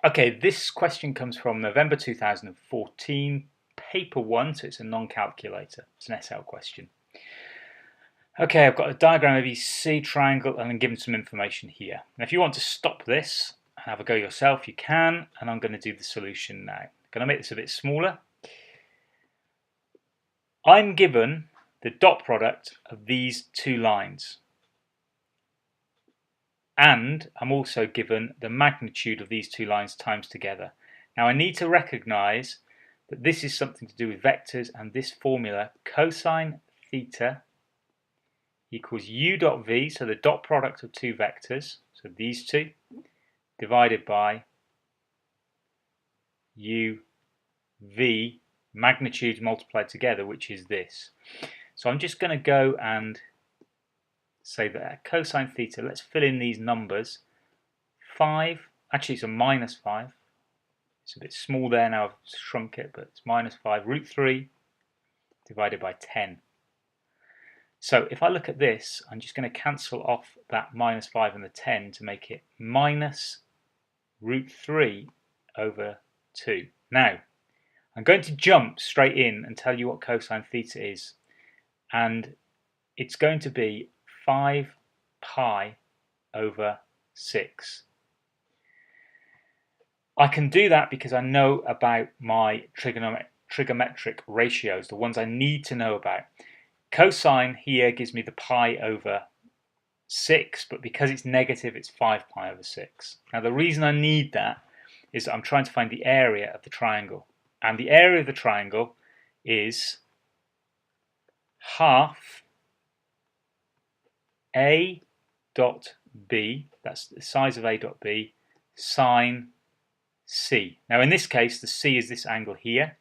Okay, this question comes from November 2014, paper 1, so it's a non-calculator. It's an SL question. Okay, I've got a diagram of ABC triangle and I'm given some information here. Now if you want to stop this and have a go yourself, you can, and I'm going to do the solution now. I'm going to make this a bit smaller. I'm given the dot product of these two lines. And I'm also given the magnitude of these two lines times together. Now I need to recognize that this is something to do with vectors, and this formula, cosine theta equals u dot v, so the dot product of two vectors, so these two, divided by u v magnitudes multiplied together, which is this. So I'm just going to go and say that cosine theta, let's fill in these numbers. 5, actually it's a minus 5. It's a bit small there now, I've shrunk it, but it's minus 5 root 3 divided by 10. So if I look at this, I'm just going to cancel off that minus 5 and the 10 to make it minus root 3 over 2. Now, I'm going to jump straight in and tell you what cosine theta is. And it's going to be 5 pi over 6. I can do that because I know about my trigonometric ratios, the ones I need to know about. Cosine here gives me the pi over 6, but because it's negative, it's 5 pi over 6. Now the reason I need that is that I'm trying to find the area of the triangle. And the area of the triangle is half A dot B, that's the size of A dot B, sine C. Now in this case, the C is this angle here,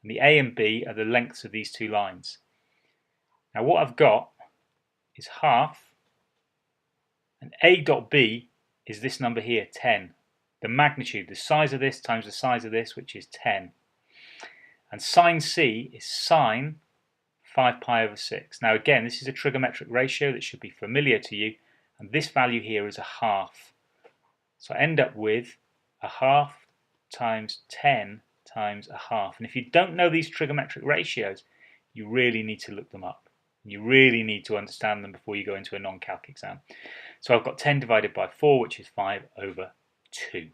and the A and B are the lengths of these two lines. Now what I've got is half, and A dot B is this number here, 10. The magnitude, the size of this times the size of this, which is 10. And sine C is sine 5 pi over 6. Now again, this is a trigonometric ratio that should be familiar to you, and this value here is a half. So I end up with a half times 10 times a half. And if you don't know these trigonometric ratios, you really need to look them up. You really need to understand them before you go into a non-calc exam. So I've got 10 divided by 4, which is 5 over 2.